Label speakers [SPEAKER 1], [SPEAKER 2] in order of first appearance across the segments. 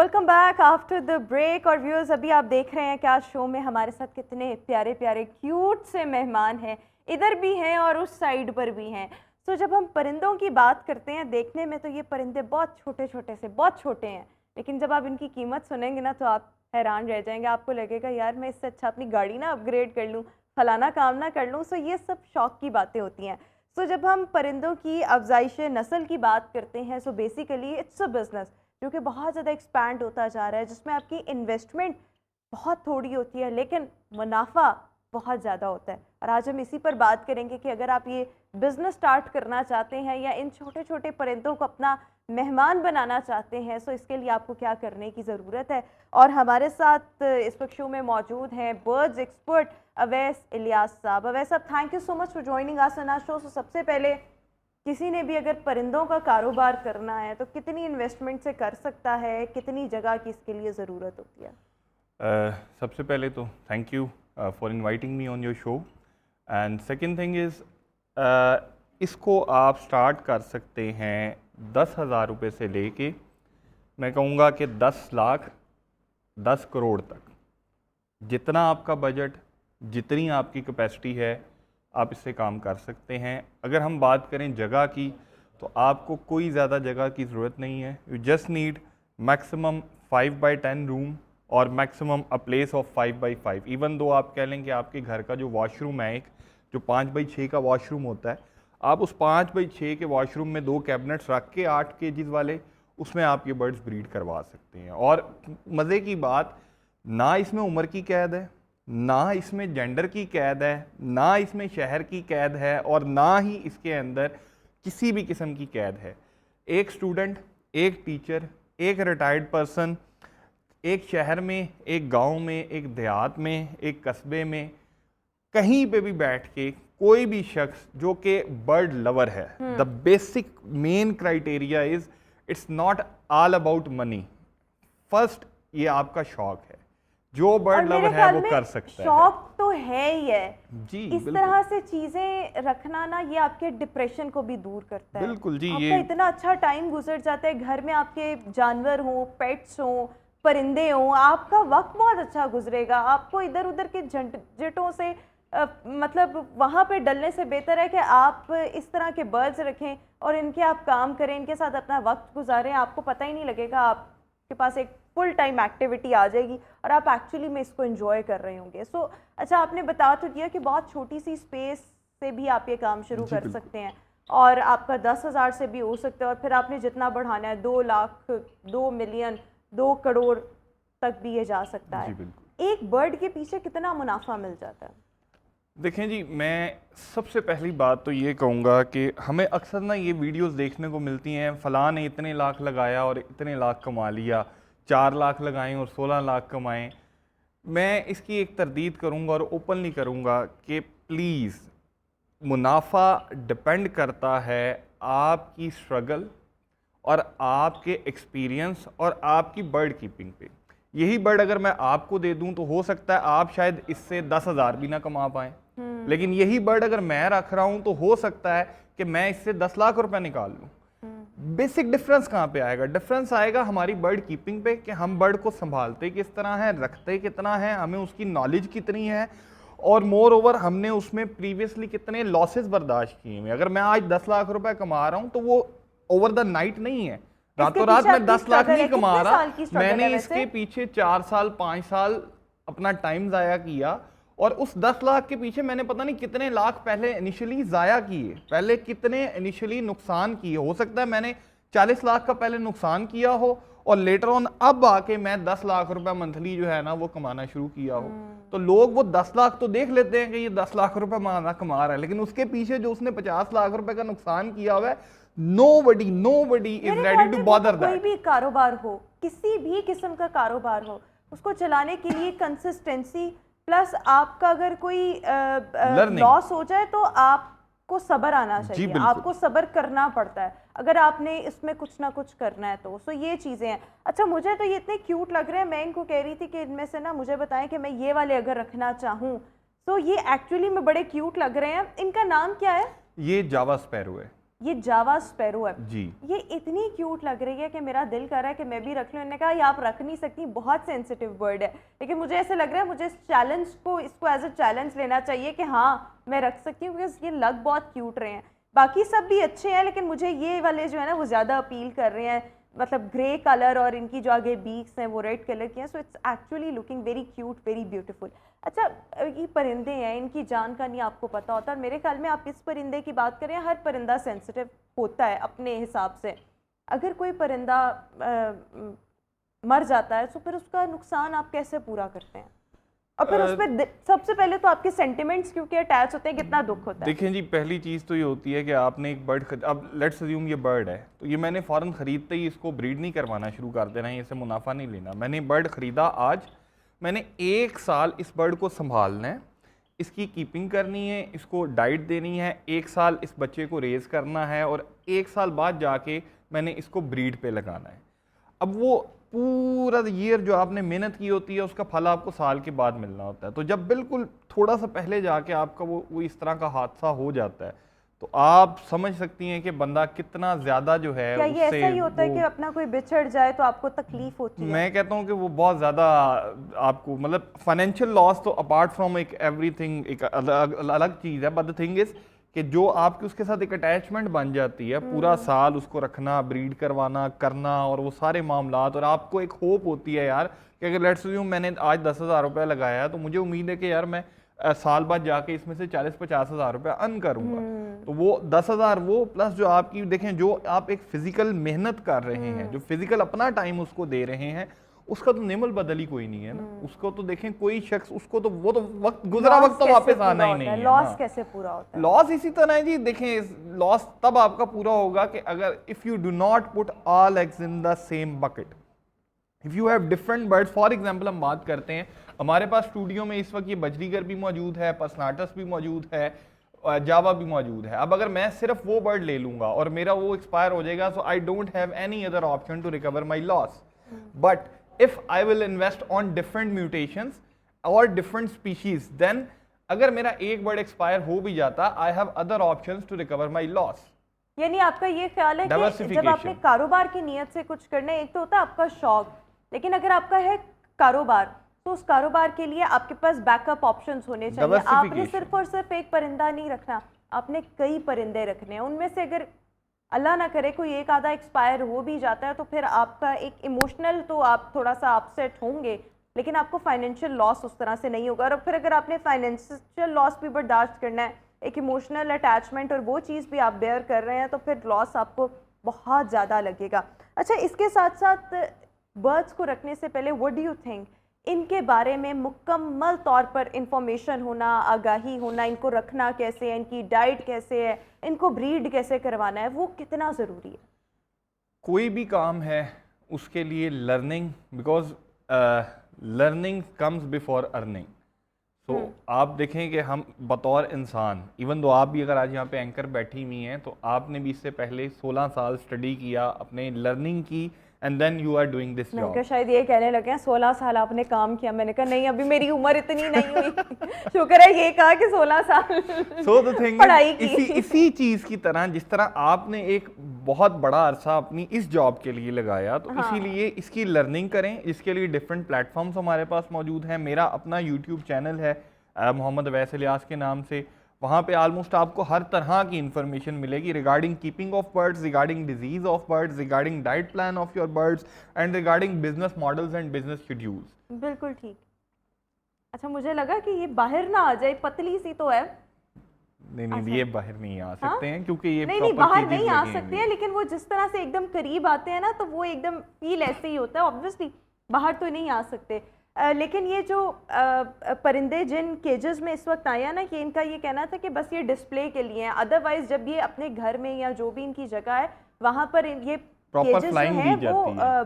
[SPEAKER 1] Welcome back after the break. और viewers, अभी आप देख रहे हैं कि आज शो में हमारे साथ कितने प्यारे प्यारे क्यूट से मेहमान हैं। इधर भी हैं और उस साइड पर भी हैं। तो जब हम परिंदों की बात करते हैं, देखने में तो ये परिंदे बहुत छोटे छोटे से बहुत छोटे हैं, लेकिन जब आप इनकी कीमत सुनेंगे ना तो आप हैरान रह जाएंगे। आपको लगेगा यार मैं इससे अच्छा अपनी गाड़ी ना अपग्रेड कर लूँ, फलाना काम ना कर लूँ। सो ये सब शौक की बातें होती हैं। सो जब हम परिंदों की अफजाइश नस्ल की बात करते हैं, so basically it's a business जो कि बहुत ज़्यादा एक्सपैंड होता जा रहा है, जिसमें आपकी इन्वेस्टमेंट बहुत थोड़ी होती है लेकिन मुनाफा बहुत ज़्यादा होता है। और आज हम इसी पर बात करेंगे कि अगर आप ये बिज़नेस स्टार्ट करना चाहते हैं या इन छोटे छोटे परिंदों को अपना मेहमान बनाना चाहते हैं, सो इसके लिए आपको क्या करने की ज़रूरत है। और हमारे साथ इस वक्त शो में मौजूद हैं बर्ड्स एक्सपर्ट अवैस इलियास साहब। अवैस साहब, thank you so much for joining us on our show. So सबसे पहले, किसी ने भी अगर परिंदों का कारोबार करना है तो कितनी इन्वेस्टमेंट से कर सकता है, कितनी जगह की इसके लिए ज़रूरत होती है?
[SPEAKER 2] सबसे पहले तो thank you for inviting me on your show. And second thing is, इसको आप स्टार्ट कर सकते हैं 10,000 रुपये से लेके, मैं कहूँगा कि 10 लाख 10 करोड़ तक। जितना आपका बजट, जितनी आपकी कैपेसिटी है, आप इससे काम कर सकते हैं। अगर हम बात करें जगह की, तो आपको कोई ज़्यादा जगह की ज़रूरत नहीं है। You just need maximum 5x10 room और maximum a place of 5x5। Even though आप कह लें कि आपके घर का जो वॉशरूम है, एक जो 5x6 का वॉशरूम होता है, आप उस 5x6 के वॉशरूम में 2 कैबिनेट्स रख के 8 kgs वाले, उसमें आप ये बर्ड्स ब्रीड करवा सकते हैं। और मज़े की बात, ना इसमें उम्र की कैद है, ना इसमें जेंडर की कैद है, ना इसमें शहर की कैद है, और ना ही इसके अंदर किसी भी किस्म की कैद है। एक स्टूडेंट, एक टीचर, एक रिटायर्ड पर्सन, एक शहर में, एक गांव में, एक देहात में, एक कस्बे में, कहीं पे भी बैठ के कोई भी शख्स जो कि बर्ड लवर है, the basic main criteria is it's not all about money. First, ये आपका शौक है। जो बर्ड लवर है वो कर सकता है।
[SPEAKER 1] शौक तो है ही है
[SPEAKER 2] जी,
[SPEAKER 1] इस तरह से चीजें रखना ना, ये आपके डिप्रेशन को भी दूर करता है।
[SPEAKER 2] बिल्कुल जी।
[SPEAKER 1] आपका इतना अच्छा टाइम गुजर जाता है, घर में आपके जानवर हों, पेट्स हों, परिंदे हों, आपका वक्त बहुत अच्छा गुजरेगा। आपको इधर उधर के झंझटों से मतलब वहाँ पे डलने से बेहतर है कि आप इस तरह के बर्ड्स रखें और इनके आप काम करें, इनके साथ अपना वक्त गुजारें। आपको पता ही नहीं लगेगा, आपके पास एक फुल टाइम एक्टिविटी आ जाएगी और आप एक्चुअली में इसको एंजॉय कर रहे होंगे। सो अच्छा, आपने बता तो दिया कि बहुत छोटी सी स्पेस से भी आप ये काम शुरू कर सकते हैं और आपका 10,000 से भी हो सकता है, और फिर आपने जितना बढ़ाना है 2 लाख, 2 मिलियन, 2 करोड़ तक भी ये जा सकता है। एक बर्ड के पीछे कितना मुनाफा मिल जाता है?
[SPEAKER 2] देखें जी, मैं सबसे पहली बात तो ये कहूँगा कि हमें अक्सर ना ये वीडियोस देखने को मिलती हैं, फ़लाँ ने इतने लाख लगाया और इतने लाख कमा लिया, 4 लाख लगाएं और 16 लाख कमाएं। मैं इसकी एक तरदीद करूँगा और ओपनली करूँगा कि प्लीज़, मुनाफा डिपेंड करता है आपकी स्ट्रगल और आपके एक्सपीरियंस और आपकी बर्ड कीपिंग पे। यही बर्ड अगर मैं आपको दे दूं तो हो सकता है आप शायद इससे 10,000 भी ना कमा पाएं, लेकिन यही बर्ड अगर मैं रख रहा हूं तो हो सकता है कि मैं इससे 10 लाख रुपए निकाल लूं। बेसिक डिफरेंस कहां पे आएगा? डिफरेंस आएगा हमारी बर्ड कीपिंग पे, कि हम बर्ड को संभालते किस तरह है, रखते कितना है, हमें उसकी नॉलेज कितनी है, और मोर ओवर हमने उसमें प्रीवियसली कितने लॉसेस बर्दाश्त किए हैं। अगर मैं आज 10 लाख रुपए कमा रहा हूं तो वो ओवर द नाइट नहीं है, रातों रात मैं 10 लाख नहीं कमा रहा। मैंने इसके पीछे 4 साल 5 साल अपना टाइम ज़ाया किया, और उस 10 लाख के पीछे मैंने पता नहीं कितने लाख पहले इनिशियली ज़ाया किए, पहले कितने इनिशियली नुकसान किए। हो सकता है मैंने 40 लाख का पहले नुकसान किया हो और लेटर ऑन अब आके मैं 10 लाख रुपए मंथली जो है ना वो कमाना शुरू किया हो। तो लोग वो 10 लाख तो देख लेते हैं कि ये 10 लाख रुपए कमा रहा है, लेकिन उसके पीछे जो उसने 50 लाख रुपए का नुकसान किया हुआ है, nobody is ready to bother that।
[SPEAKER 1] कोई भी कारोबार हो, किसी भी किस्म का कारोबार हो, उसको चलाने के लिए कंसिस्टेंसी प्लस आपका अगर कोई लॉस हो जाए तो आपको सब्र आना चाहिए, आपको सब्र करना पड़ता है अगर आपने इसमें कुछ ना कुछ करना है तो। सो ये चीज़ें हैं। अच्छा, मुझे तो ये इतने क्यूट लग रहे हैं, मैं इनको कह रही थी कि इनमें से ना मुझे बताएं कि मैं ये वाले अगर रखना चाहूँ तो ये एक्चुअली में बड़े क्यूट लग रहे हैं। इनका नाम क्या है?
[SPEAKER 2] ये जावा स्पैरो है।
[SPEAKER 1] ये जावा स्पैरो है
[SPEAKER 2] जी।
[SPEAKER 1] ये इतनी क्यूट लग रही है कि मेरा दिल कर रहा है कि मैं भी रख लूँ। इन्होंने कहा ये आप रख नहीं सकती, बहुत सेंसिटिव बर्ड है, लेकिन मुझे ऐसे लग रहा है मुझे इस चैलेंज को इसको एज अ चैलेंज लेना चाहिए कि हाँ मैं रख सकती हूँ, बिकॉज ये लग बहुत क्यूट रहे हैं। बाकी सब भी अच्छे हैं लेकिन मुझे ये वाले जो है ना वो ज़्यादा अपील कर रहे हैं, मतलब ग्रे कलर और इनकी जो आगे बीक्स हैं वो रेड कलर की हैं, so it's actually looking very cute, very beautiful. अच्छा, ये परिंदे हैं, इनकी जान का नहीं आपको पता होता, और मेरे ख्याल में आप इस परिंदे की बात करें, हर परिंदा सेंसिटिव होता है अपने हिसाब से। अगर कोई परिंदा मर जाता है तो फिर उसका नुकसान आप कैसे पूरा करते हैं? और फिर उस पर सबसे पहले तो आपके सेंटिमेंट्स क्योंकि अटैच होते हैं, कितना दुख होता है।
[SPEAKER 2] देखें जी, पहली चीज़ तो ये होती है कि आपने एक बर्ड अब लेट्स अज्यूम ये बर्ड है, तो ये मैंने फ़ौरन ख़रीदते ही इसको ब्रीड नहीं करवाना शुरू कर देना है, इससे मुनाफा नहीं लेना। मैंने बर्ड ख़रीदा आज, मैंने 1 साल इस बर्ड को संभालना है, इसकी कीपिंग करनी है, इसको डाइट देनी है, 1 साल इस बच्चे को रेज़ करना है, और 1 साल बाद जाके मैंने इसको ब्रीड पे लगाना है। अब वो पूरा ईयर जो आपने मेहनत की होती है उसका फल आपको साल के बाद मिलना होता है। तो जब बिल्कुल थोड़ा सा पहले जाके आपका वो इस तरह का हादसा हो जाता है, तो आप समझ सकती हैं कि बंदा कितना ज़्यादा जो है
[SPEAKER 1] क्या ये ऐसा ही होता है कि अपना कोई बिछड़ जाए तो आपको तकलीफ होती है?
[SPEAKER 2] मैं कहता हूँ कि वो बहुत ज़्यादा आपको, मतलब फाइनेंशियल लॉस तो अपार्ट फ्रॉम एक एवरीथिंग एक अलग चीज़ है, बट द थिंग इज़ कि जो आपकी उसके साथ एक अटैचमेंट बन जाती है, पूरा साल उसको रखना, ब्रीड करवाना, करना, और वो सारे मामलात, और आपको एक होप होती है यार कि अगर लेट्स अज्यूम मैंने आज 10,000 रुपये लगाया है तो मुझे उम्मीद है कि यार मैं साल बाद जाके इसमें से 40-50 हज़ार रुपये अर्न करूंगा। तो वो 10,000 वो प्लस जो आपकी देखें, जो आप एक फिजिकल मेहनत कर रहे हैं, जो फिजिकल अपना टाइम उसको दे रहे हैं, उसका तो निमल बदल ही कोई नहीं है ना। उसको तो देखें कोई शख्स, उसको तो वो तो वक्त गुजरा वक्त तो वापस आना ही नहीं है।
[SPEAKER 1] लॉस कैसे पूरा होता है?
[SPEAKER 2] लॉस इसी तरह है जी, देखें लॉस तब आपका पूरा होगा कि अगर if you do not put all eggs in the same bucket, if you have different birds. For example हम बात करते हैं, हमारे पास स्टूडियो में इस वक्त ये बजरीगर भी मौजूद है, पर्सनाटस भी मौजूद है, जावा भी मौजूद है। अब अगर मैं सिर्फ वो बर्ड ले लूंगा और मेरा वो एक्सपायर हो जाएगा, so I don't have any other option to recover my loss. But if I will invest on different mutations or different species, then अगर मेरा एक बर्ड एक्सपायर हो भी जाता, I have other options to recover my loss।
[SPEAKER 1] यानी आपका ये ख्याल है कि जब आपने कारोबार की नीयत से कुछ करना है, एक तो होता है आपका शौक, लेकिन अगर आपका है कारोबार तो उस कारोबार के लिए आपके पास बैकअप ऑप्शंस होने चाहिए। आपने सिर्फ और सिर्फ एक परिंदा नहीं रखना, आपने कई परिंदे रखने हैं। उनमें से अगर अल्लाह ना करे कोई एक आधा एक्सपायर हो भी जाता है तो फिर आपका एक इमोशनल तो आप थोड़ा सा अपसेट होंगे, लेकिन आपको फाइनेंशियल लॉस उस तरह से नहीं होगा। और फिर अगर आपने फाइनेंशियल लॉस भी बर्दाश्त करना है, एक इमोशनल अटैचमेंट और वो चीज़ भी आप बेयर कर रहे हैं, तो फिर लॉस आपको बहुत ज़्यादा लगेगा। अच्छा, इसके साथ साथ बर्ड्स को रखने से पहले व्हाट डू यू थिंक इनके बारे में मुकम्मल तौर पर इंफॉर्मेशन होना, आगाही होना, इनको रखना कैसे है, इनकी डाइट कैसे है, इनको ब्रीड कैसे करवाना है, वो कितना ज़रूरी है?
[SPEAKER 2] कोई भी काम है उसके लिए learning, because learning comes before earning. तो आप देखें कि हम बतौर इंसान, इवन दो आप भी अगर आज यहाँ पे एंकर बैठी हुई हैं, तो आपने भी इससे पहले 16 साल स्टडी किया, अपने लर्निंग की, and then you are doing this job.
[SPEAKER 1] शायद ये कहने लगे हैं 16 साल आपने काम किया। मैंने कहा नहीं, अभी मेरी उम्र इतनी नहीं हुई। शुक्र है ये कहा कि 16 साल
[SPEAKER 2] सो द थिंग
[SPEAKER 1] पढ़ाई की।
[SPEAKER 2] इसी चीज़ की तरह जिस तरह आपने एक बहुत बड़ा अरसा अपनी इस जॉब के लिए लगाया, तो इसीलिए इसकी लर्निंग करें। इसके लिए डिफरेंट प्लेटफॉर्म्स हमारे पास मौजूद हैं। मेरा अपना यूट्यूब चैनल है मोहम्मद अवैस इलियास के नाम से, वहाँ पे आलमोस्ट आपको हर तरह की इंफॉर्मेशन मिलेगी regarding keeping of birds, regarding disease of birds, regarding diet plan of your birds, and regarding business models and business schedules.
[SPEAKER 1] बिल्कुल ठीक। अच्छा, मुझे लगा कि ये बाहर ना आ जाए, पतली सी तो है।
[SPEAKER 2] नहीं नहीं, ये बाहर नहीं आ सकते हैं क्योंकि ये
[SPEAKER 1] नहीं बाहर नहीं आ सकते हैं, लेकिन वो जिस तरह से एकदम करीब आते हैं ना, तो वो एकदम फील ऐसे ही होता है। ऑब्वियसली बाहर तो नहीं आ सकते। लेकिन ये जो परिंदे जिन केजेस में इस वक्त आया ना, कि इनका ये कहना था कि बस ये डिस्प्ले के लिए हैं, अदरवाइज जब ये अपने घर में या जो भी इनकी जगह है वहाँ पर ये केजेस जो हैं वो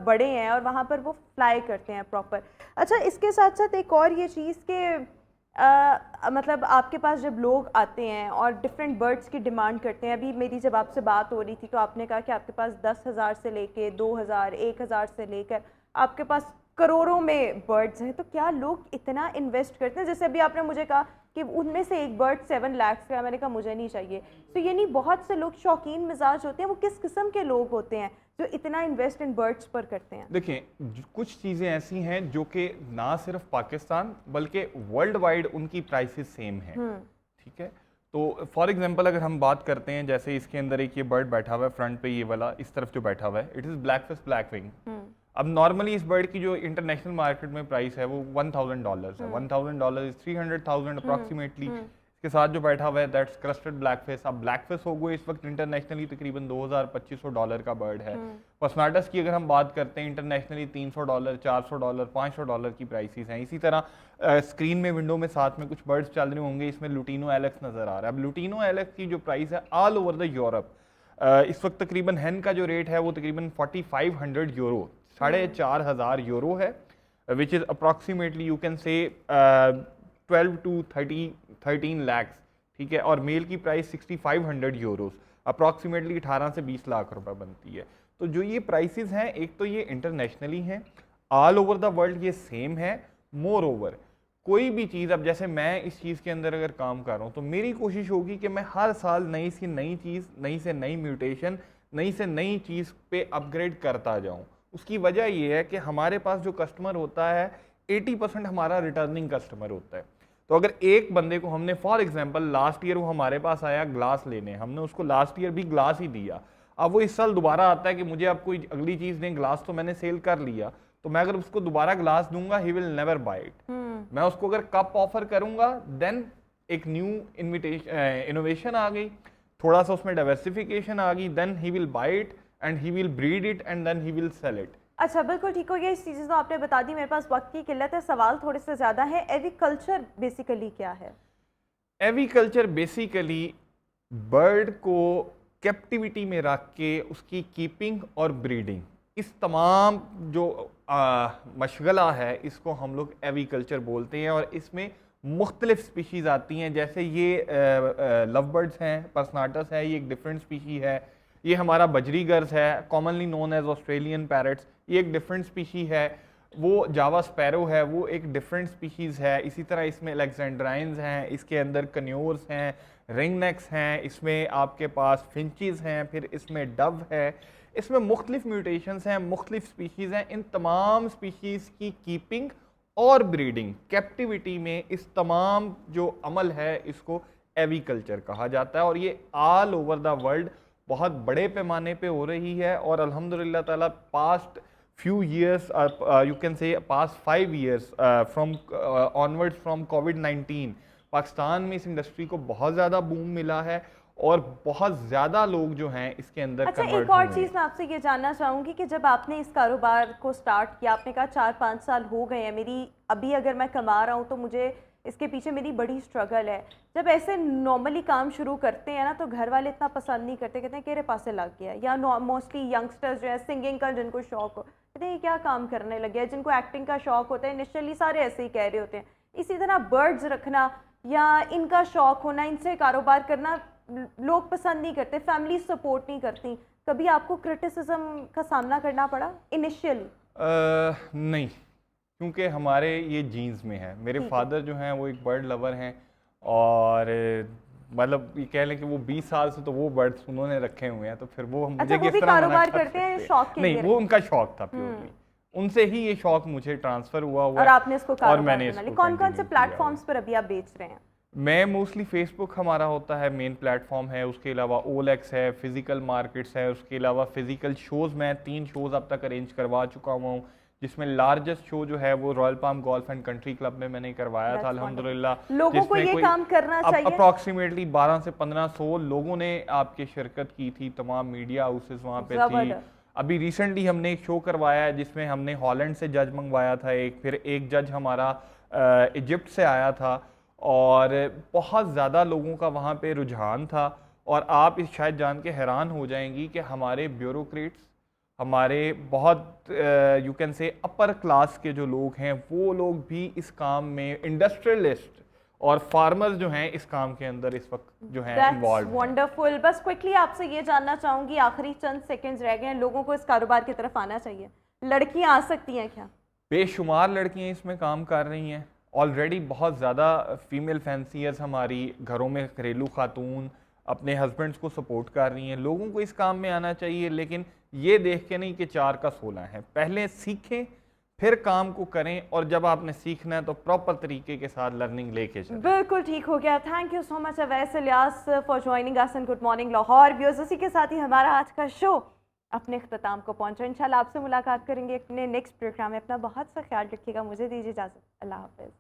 [SPEAKER 1] बड़े हैं और वहाँ पर वो फ्लाई करते हैं प्रॉपर। अच्छा, इसके साथ साथ एक और ये चीज़ के मतलब आपके पास जब लोग आते हैं और डिफरेंट बर्ड्स की डिमांड करते हैं, अभी मेरी जब आपसे बात हो रही थी तो आपने कहा कि आपके पास 10,000 से लेके 2,000, 1,000 से लेकर आपके पास करोड़ों में बर्ड्स हैं। तो क्या लोग इतना इन्वेस्ट करते हैं? जैसे अभी आपने मुझे कहा कि उनमें से एक बर्ड 7 लाख का है। मैंने कहा मुझे नहीं चाहिए। तो यानी बहुत से लोग शौकीन मिजाज होते हैं, वो किस किस्म के लोग होते हैं जो इतना इन्वेस्ट इन बर्ड्स पर करते हैं?
[SPEAKER 2] देखिए, कुछ चीज़ें ऐसी हैं जो कि ना सिर्फ पाकिस्तान बल्कि वर्ल्ड वाइड उनकी प्राइसेस सेम हैं, ठीक है। तो फॉर एग्जांपल अगर हम बात करते हैं, जैसे इसके अंदर एक ये बर्ड बैठा हुआ है फ्रंट पे, ये वाला इस तरफ जो बैठा हुआ है, इट इज़ ब्लैकफिश ब्लैकविंग। अब नॉर्मली इस बर्ड की जो इंटरनेशनल मार्केट में प्राइस है वो $1000 है। $1000 इज 300,000 अप्रॉक्सीमेटली। इसके साथ जो बैठा हुआ है दैट्स क्रस्टेड ब्लैकफिश। अब ब्लैकफिश हो गए इस वक्त इंटरनेशनली तकरीबन $2200 का बर्ड है। पर्सनाटस की अगर हम बात करते हैं इंटरनेशनली $300, $400, $500 की प्राइसेस हैं। इसी तरह स्क्रीन में विंडो में साथ में कुछ बर्ड्स चल रहे होंगे, इसमें लुटिनो एलेक्स नज़र आ रहा है। अब लुटिनो एलेक्स की जो प्राइस है ऑल ओवर द यूरोप, इस वक्त तकरीबन हेन का जो रेट है वो तकरीबन 4500 यूरो, 4500 यूरो है, which is approximately you can say 12 to 13 lakhs, ठीक है। और मेल की प्राइस 6500 यूरोस, अप्रॉक्सीमेटली 18 से 20 लाख रुपए बनती है। तो जो ये प्राइसेस हैं, एक तो ये इंटरनेशनली हैं, ऑल ओवर द वर्ल्ड ये सेम है। मोर ओवर कोई भी चीज़, अब जैसे मैं इस चीज़ के अंदर अगर काम कर रहा हूँ तो मेरी कोशिश होगी कि मैं हर साल नई सी नई चीज़, नई से नई म्यूटेशन, नई से नई चीज़ पे अपग्रेड करता जाऊँ। उसकी वजह ये है कि हमारे पास जो कस्टमर होता है 80% हमारा रिटर्निंग कस्टमर होता है। तो अगर एक बंदे को हमने फॉर एग्जांपल लास्ट ईयर वो हमारे पास आया ग्लास लेने, हमने उसको लास्ट ईयर भी ग्लास ही दिया, अब वो इस साल दोबारा आता है कि मुझे अब कोई अगली चीज़ दें, ग्लास तो मैंने सेल कर लिया, तो मैं अगर उसको दोबारा ग्लास दूंगा he will never buy it. मैं उसको अगर कप ऑफर करूंगा देन एक न्यू इनोवेशन आ गई, थोड़ा सा उसमें डाइवर्सिफिकेशन आ गई, then he will buy it and he will breed it and then he will sell it.
[SPEAKER 1] अच्छा, बिल्कुल ठीक हो गया। इस चीज़ें तो आपने बता दी, मेरे पास वक्त की किल्लत है, सवाल थोड़े से ज़्यादा है। एविकल्चर बेसिकली क्या है?
[SPEAKER 2] एविकल्चर बेसिकली बर्ड को कैप्टिविटी में रख के उसकी कीपिंग और ब्रीडिंग, इस तमाम जो मशगला है इसको हम लोग एविकल्चर बोलते हैं। और इसमें मुख्तलिफ स्पीशीज़ आती हैं, जैसे ये लव बर्ड्स हैं, पर्सनाटस है, ये एक डिफरेंट स्पीशी है। ये हमारा बजरीगर्स है, commonly known as Australian parrots, ये एक डिफरेंट स्पीशी है। वो जावा स्पैरो है, वो एक डिफरेंट स्पीशीज़ है। इसी तरह इसमें अलेक्जेंड्राइंस हैं, इसके अंदर कन्योर्स हैं, रिंगनेक्स हैं, इसमें आपके पास फिंचेस हैं, फिर इसमें डव है। इसमें मुख्तलिफ म्यूटेशंस हैं, मुख्तलिफ स्पीशीज़ हैं। इन तमाम स्पीशीज़ की कीपिंग और ब्रीडिंग कैप्टिविटी में, इस तमाम जो अमल है इसको एविकल्चर कहा जाता है। और ये ऑल ओवर द वर्ल्ड बहुत बड़े पैमाने पे हो रही है। और अल्हम्दुलिल्लाह ताला past few years, you can say past 5 years from onwards from COVID-19, Pakistan में इस इंडस्ट्री को बहुत ज़्यादा बूम मिला है और बहुत ज़्यादा लोग जो हैं इसके अंदर
[SPEAKER 1] अच्छा,
[SPEAKER 2] कन्वर्ट
[SPEAKER 1] एक और चीज़ मैं आपसे ये जानना चाहूँगी कि जब आपने इस कारोबार को स्टार्ट किया, आपने कहा 4-5 साल हो गए हैं मेरी, अभी अगर मैं कमा रहा हूँ तो मुझे इसके पीछे मेरी बड़ी स्ट्रगल है। जब ऐसे नॉर्मली काम शुरू करते हैं ना तो घर वाले इतना पसंद नहीं करते, कहते हैं केरे पास से लग गया, या मोस्टली यंगस्टर्स जो है सिंगिंग का जिनको शौक हो, कहते हैं ये क्या काम करने लग गया। जिनको एक्टिंग का शौक होता है इनिशियली सारे ऐसे ही कह रहे होते हैं। इसी तरह बर्ड्स रखना या इनका शौक होना, इनसे कारोबार करना लोग पसंद नहीं करते, फैमिली सपोर्ट नहीं करती। कभी आपको क्रिटिसिज्म का सामना करना पड़ा इनिशियली?
[SPEAKER 2] नहीं, क्योंकि हमारे ये जीन्स में है। मेरे फादर जो हैं वो एक बर्ड लवर हैं और मतलब ये कह लें कि वो 20 साल से तो वो बर्ड्स उन्होंने रखे हुए हैं, तो फिर वो मुझे
[SPEAKER 1] अच्छा,
[SPEAKER 2] किस
[SPEAKER 1] वो भी
[SPEAKER 2] तरह
[SPEAKER 1] कारोबार करते हैं शौक के लिए?
[SPEAKER 2] नहीं, वो उनका शौक था प्योरली, उनसे ही ये शौक मुझे ट्रांसफर हुआ
[SPEAKER 1] और आपने इसको कारोबार बना लिया। कौन कौन से प्लेटफॉर्म्स पर अभी आप बेच रहे हैं?
[SPEAKER 2] मैं मोस्टली फेसबुक हमारा होता है, मेन प्लेटफॉर्म है। उसके अलावा ओलेक्स है, फिजिकल मार्केट्स है। उसके अलावा फिजिकल शोज़ मैं 3 शोज़ अब तक अरेंज करवा चुका हुआ हूँ, जिसमें लार्जेस्ट शो जो है वो royal palm golf and country club में मैंने करवाया था अल्हम्दुलिल्लाह।
[SPEAKER 1] लोगों को ये काम करना चाहिए।
[SPEAKER 2] अप्रॉक्सीमेटली 1200 से 1500 लोगों ने आपकी शिरकत की थी, तमाम मीडिया हाउसेस वहाँ पे थी। अभी रिसेंटली हमने एक शो करवाया है जिसमें हमने हॉलैंड से जज मंगवाया था एक, फिर एक जज हमारा इजिप्ट से आया था और बहुत ज़्यादा लोगों का वहाँ पे रुझान था। और आप इस शायद जान के हैरान हो जाएंगी कि हमारे ब्यूरोक्रेट्स, हमारे बहुत you can say upper class के जो लोग हैं वो लोग भी इस काम में, इंडस्ट्रियलिस्ट और फार्मर्स जो हैं इस काम के अंदर इस वक्त जो हैं इन्वॉल्व हैं।
[SPEAKER 1] वंडरफुल। बस क्विकली आपसे ये जानना चाहूँगी, आखिरी चंद सेकंड्स रह गए हैं, लोगों को इस कारोबार की तरफ आना चाहिए, लड़कियाँ आ सकती हैं क्या?
[SPEAKER 2] बेशुमार लड़कियाँ इसमें काम कर रही हैं। ऑलरेडी बहुत ज़्यादा फीमेल फैंसियर्स हमारी घरों में घरेलू खातून अपने हस्बैंड्स को सपोर्ट कर रही हैं। लोगों को इस काम में आना चाहिए, लेकिन ये देख के नहीं कि 4 का 16 है। पहले सीखें फिर काम को करें, और जब आपने सीखना है तो प्रॉपर तरीके के साथ लर्निंग लेके चलें।
[SPEAKER 1] बिल्कुल ठीक हो गया। Thank you so much Awais Ilyas for joining us in good morning Lahore. Viewers, उसी के साथ ही हमारा आज का शो अपने इख्तिताम को पहुंचा। इंशाल्लाह आपसे मुलाकात करेंगे अपने नेक्स्ट प्रोग्राम में। अपना बहुत सा ख्याल रखिएगा। मुझे दीजिए इजाज़त। अल्लाह हाफ़िज़।